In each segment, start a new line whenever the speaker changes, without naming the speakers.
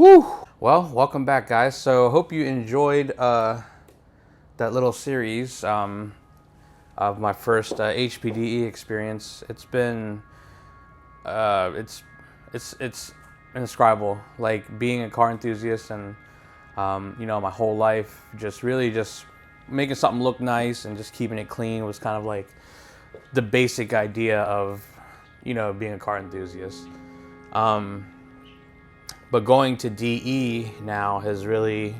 Woo! Well, welcome back, guys. So hope you enjoyed that little series of my first HPDE experience. It's been it's indescribable. Like being a car enthusiast and my whole life, just making something look nice and just keeping it clean was kind of like the basic idea of being a car enthusiast. But going to DE now has really,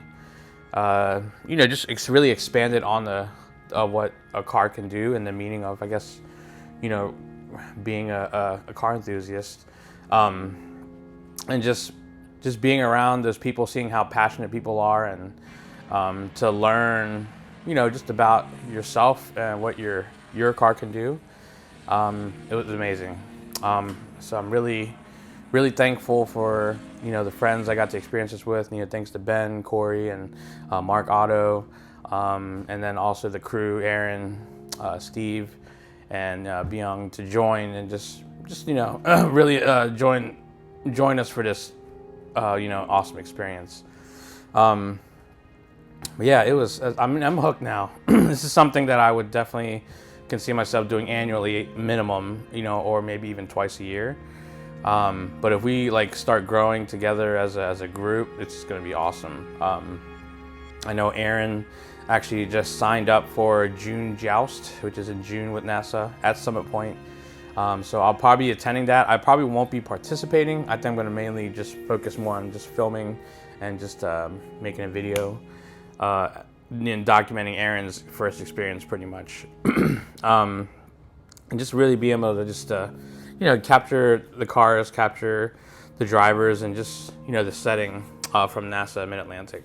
it's really expanded on the what a car can do and the meaning of, I guess, being a car enthusiast, and just being around those people, seeing how passionate people are, and to learn, just about yourself and what your car can do. It was amazing. So I'm really thankful for the friends I got to experience this with. Thanks to Ben, Corey, and Mark, OTTO, and then also the crew, Aaron, Steve, and Byung, to join and just really join us for this awesome experience. But yeah, it was. I'm hooked now. This is something that I would definitely can see myself doing annually, minimum, or maybe even twice a year. But if we start growing together as a group, it's going to be awesome. I know Aaron actually just signed up for June Joust, which is in June with NASA at Summit Point. So I'll probably be attending that. I probably won't be participating. I think I'm going to mainly just focus more on just filming and just making a video and documenting Aaron's first experience pretty much. And just really be able to just capture the cars, capture the drivers, and just the setting from NASA Mid-Atlantic.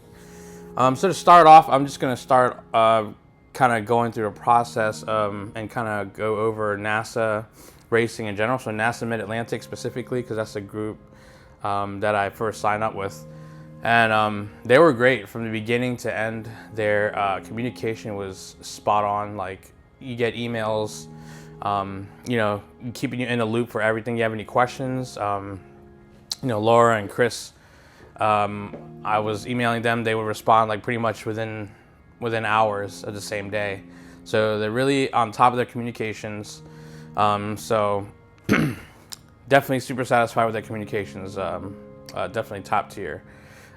So to start off, I'm just going to start kind of going through a process and kind of go over NASA racing in general. So NASA Mid-Atlantic specifically, because that's the group that I first signed up with. And they were great from the beginning to end. Their communication was spot on. Like, you get emails, keeping you in the loop for everything. You have any questions? Laura and Chris, I was emailing them. They would respond pretty much within hours of the same day. So they're really on top of their communications. So definitely super satisfied with their communications. Definitely top tier.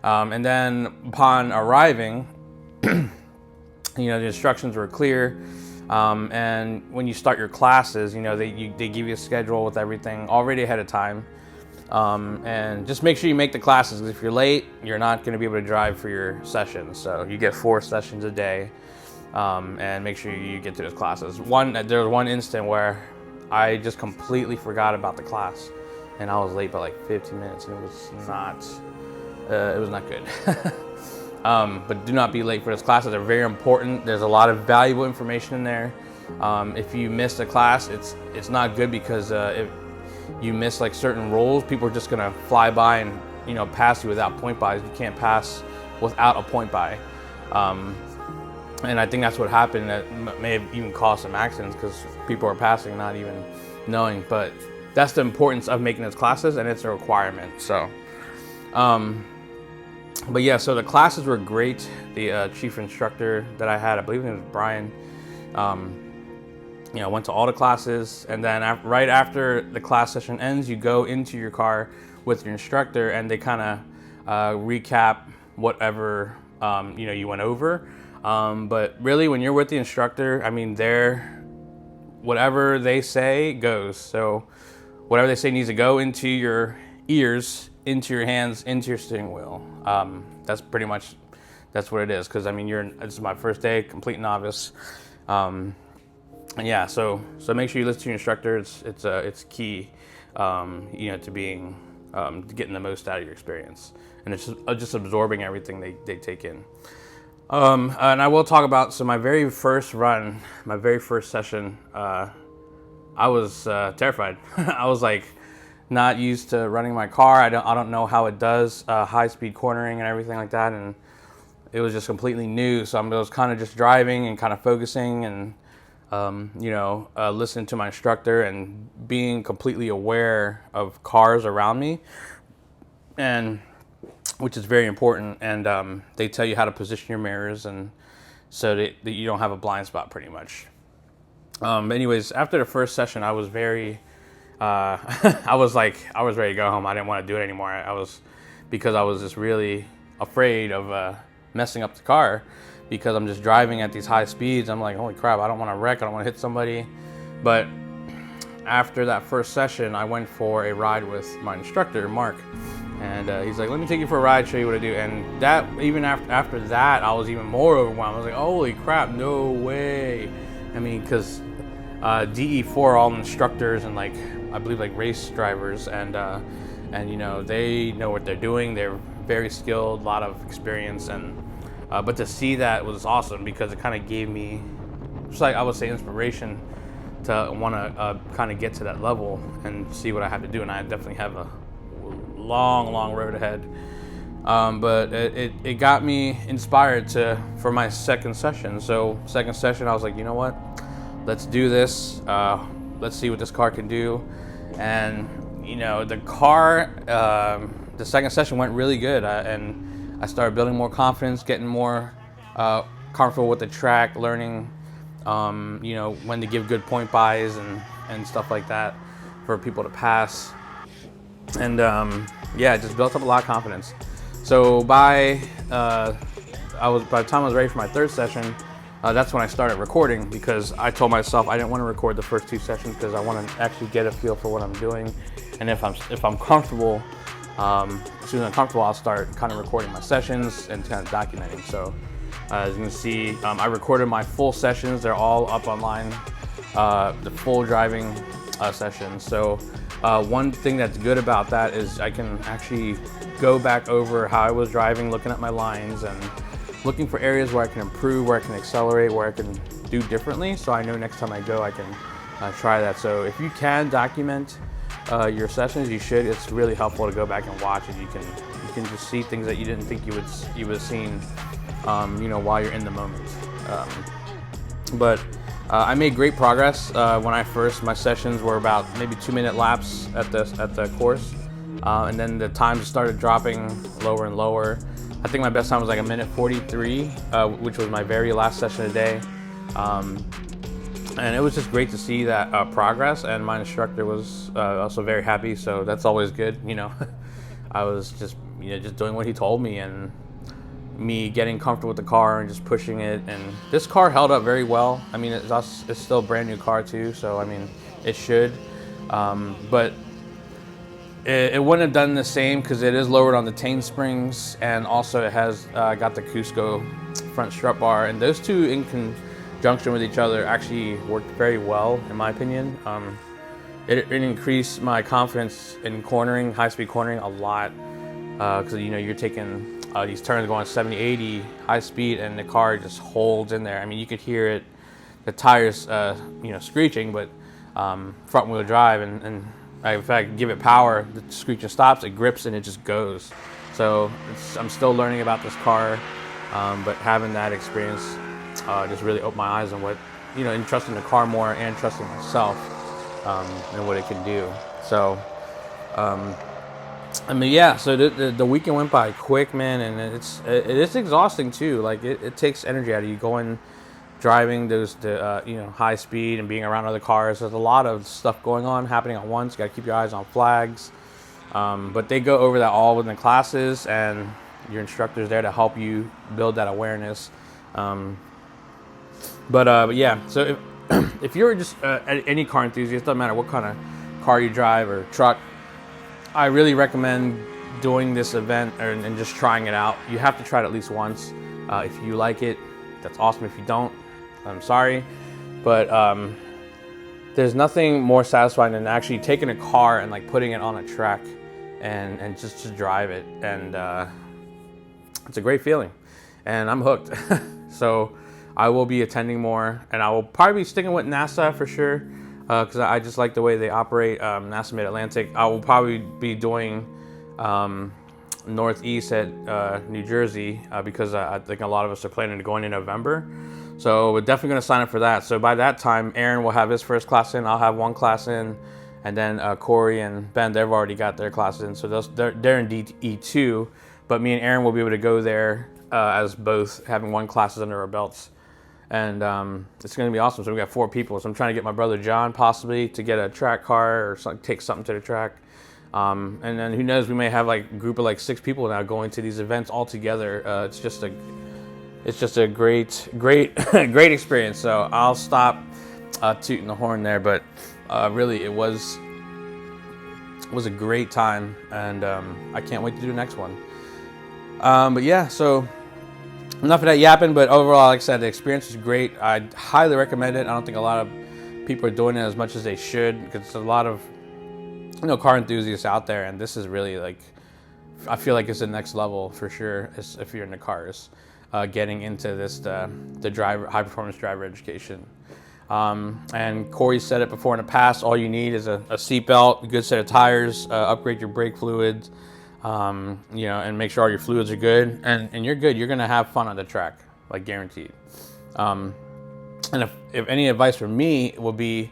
And then upon arriving, the instructions were clear. And when you start your classes, they give you a schedule with everything already ahead of time. And just make sure you make the classes, because if you're late, you're not going to be able to drive for your sessions. So you get 4 sessions a day, and make sure you get to those classes. There was one instant where I just completely forgot about the class, and I was late by 15 minutes, and it was not good. But do not be late for those classes. They're very important. There's a lot of valuable information in there. If you miss a class, it's not good, because if you miss certain rules, people are just gonna fly by and pass you without point buys. You can't pass without a point buy. And I think that's what happened. That may have even caused some accidents, because people are passing not even knowing. But that's the importance of making those classes, and it's a requirement. So. But yeah, so the classes were great. The chief instructor that I had, I believe his name was Brian, went to all the classes, and then right after the class session ends, you go into your car with your instructor, and they kind of recap whatever you went over. But really, when you're with the instructor, whatever they say goes. So whatever they say needs to go into your ears, into your hands, into your steering wheel. That's pretty much, that's what it is. Because this is my first day, complete novice. And yeah, so make sure you listen to your instructor. It's key, to being, to getting the most out of your experience, and it's just absorbing everything they take in. And I will talk about, so my very first run, my very first session, I was terrified. I was not used to running my car. I don't know how it does high speed cornering and everything like that, and it was just completely new. So I was kind of just driving and kind of focusing and listening to my instructor and being completely aware of cars around me. And which is very important. And they tell you how to position your mirrors, and so that you don't have a blind spot pretty much. Anyways, after the first session, I was very, I was ready to go home. I didn't want to do it anymore. Because I was just really afraid of messing up the car, because I'm just driving at these high speeds. I'm like, holy crap, I don't want to wreck. I don't want to hit somebody. But after that first session, I went for a ride with my instructor, Mark. And he's like, let me take you for a ride, show you what I do. And that, even after that, I was even more overwhelmed. I was like, holy crap, no way. I mean, because DE4 are all instructors and like, I believe like race drivers, and you know, they know what they're doing. They're very skilled, a lot of experience, and but to see that was awesome, because it kind of gave me, just like I would say, inspiration to want to kind of get to that level and see what I have to do. And I definitely have a long road ahead, but it got me inspired for my second session. So second session, I was like, you know what, let's do this. Let's see what this car can do. And you know, the car, the second session went really good, and I started building more confidence, getting more comfortable with the track, learning you know, when to give good point buys and stuff like that for people to pass. And yeah, it just built up a lot of confidence. So by the time I was ready for my third session, that's when I started recording, because I told myself I didn't want to record the first two sessions because I want to actually get a feel for what I'm doing. And if I'm comfortable, as soon as I'm comfortable, I'll start kind of recording my sessions and kind of documenting. So as you can see, I recorded my full sessions. They're all up online, the full driving sessions. So one thing that's good about that is I can actually go back over how I was driving, looking at my lines and looking for areas where I can improve, where I can accelerate, where I can do differently. So I know next time I go, I can try that. So if you can document your sessions, you should. It's really helpful to go back and watch it. You can just see things that you didn't think you would have seen, you know, while you're in the moment. But I made great progress. My sessions were about maybe 2-minute laps at the course, and then the times started dropping lower and lower. I think my best time was like 1:43, which was my very last session of the day. And it was just great to see that progress, and my instructor was also very happy, so that's always good, you know. I was just doing what he told me, and me getting comfortable with the car and just pushing it. And this car held up very well. I mean, it's still a brand new car too, so I mean, it should. But it wouldn't have done the same, because it is lowered on the Tane springs, and also it has got the Cusco front strut bar, and those two in conjunction with each other actually worked very well, in my opinion. It increased my confidence in cornering, high-speed cornering, a lot, because you know, you're taking these turns going 70, 80 high speed, and the car just holds in there. I mean, you could hear it, the tires, you know, screeching, but front wheel drive, and in fact, give it power, the screeching stops, it grips, and it just goes. So I'm still learning about this car, but having that experience just really opened my eyes on what, you know, and trusting the car more, and trusting myself and what it can do. So I mean, yeah, so the weekend went by quick, man, and it's exhausting too. Like it takes energy out of you going driving those you know, high speed and being around other cars. There's a lot of stuff going on, happening at once. You got to keep your eyes on flags, but they go over that all within the classes, and your instructor's there to help you build that awareness. But yeah, so if you're just any car enthusiast, doesn't matter what kind of car you drive or truck, I really recommend doing this event and just trying it out. You have to try it at least once. If you like it, that's awesome. If you don't, I'm sorry. But there's nothing more satisfying than actually taking a car and like putting it on a track and just to drive it. And it's a great feeling. And I'm hooked. So I will be attending more, and I will probably be sticking with NASA for sure. Because I just like the way they operate, NASA Mid-Atlantic. I will probably be doing Northeast at New Jersey because I think a lot of us are planning to go in November. So we're definitely going to sign up for that. So by that time, Aaron will have his first class in. I'll have one class in. And then Corey and Ben, they've already got their classes in. So they're in DE2. but me and Aaron will be able to go there as both having one classes under our belts. And it's going to be awesome. So we got 4 people. So I'm trying to get my brother John possibly to get a track car or take something to the track. And then who knows, we may have like a group of like 6 people now going to these events all together. It's just a great great experience. So I'll stop tooting the horn there, but really it was a great time, and I can't wait to do the next one. But yeah, so enough of that yapping, but overall, like I said, the experience was great. I highly recommend it. I don't think a lot of people are doing it as much as they should, because there's a lot of car enthusiasts out there, and this is really like, I feel like it's the next level for sure if you're into cars, getting into this the high performance driver education. And Corey said it before in the past, all you need is a seatbelt, a good set of tires, upgrade your brake fluids, and make sure all your fluids are good, and you're good. You're gonna have fun on the track, like guaranteed. And if any advice from me will be,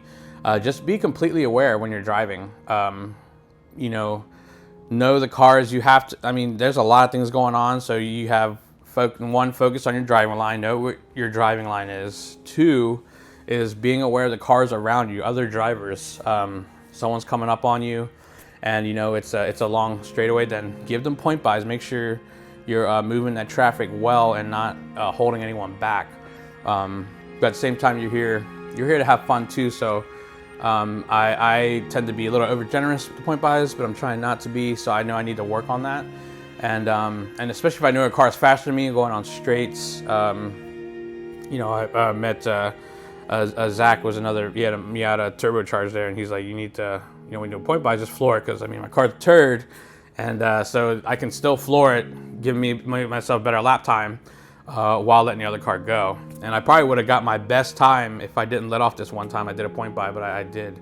just be completely aware when you're driving. Know the cars. You have to. I mean, there's a lot of things going on, so you have focus on your driving line. Know what your driving line is. 2 is being aware of the cars around you, other drivers. Someone's coming up on you, and it's a long straightaway. Then give them point bys. Make sure you're moving that traffic well and not holding anyone back. But at the same time, you're here to have fun too. So I tend to be a little over generous with the point bys, but I'm trying not to be. So I know I need to work on that. And especially if I know a car is faster than me going on straights. I met Zach was another. He had a turbocharged there, and he's like, you need to, when you do a point by, just floor it, because my car's a turd, and so I can still floor it, give myself better lap time while letting the other car go. And I probably would have got my best time if I didn't let off this one time I did a point by, but I did.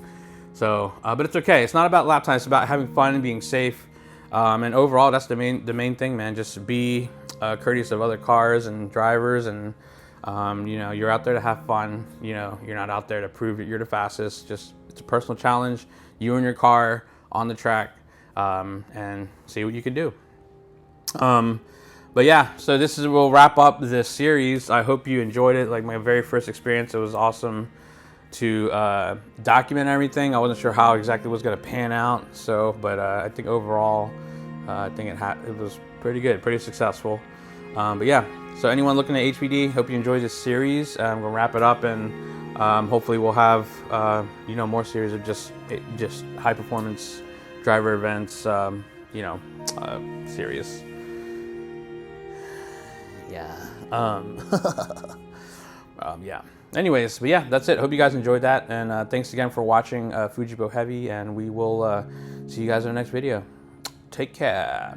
So, but it's okay. It's not about lap time. It's about having fun and being safe. And overall, that's the main thing, man. Just be courteous of other cars and drivers, and you're out there to have fun. You're not out there to prove that you're the fastest. Just, it's a personal challenge. You and your car on the track, and see what you can do. But yeah, so we'll wrap up this series. I hope you enjoyed it. Like my very first experience, it was awesome to document everything. I wasn't sure how exactly it was going to pan out. So, but I think overall, I think it was pretty good, pretty successful. But yeah, so anyone looking at HPD, hope you enjoyed this series. I'm gonna wrap it up, and hopefully we'll have more series of just high performance driver events. Series. Yeah. Yeah. Anyways, but yeah, that's it. Hope you guys enjoyed that, and thanks again for watching Fujibo Heavy, and we will see you guys in the next video. Take care.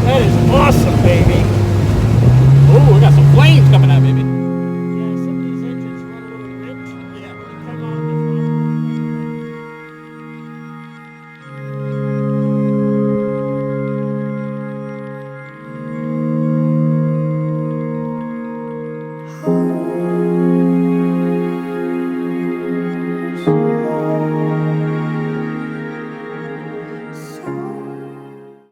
That is awesome, baby. Oh, we got some flames coming out, baby. Yeah, some of these engines run a little bit. Yeah, when you come on the front.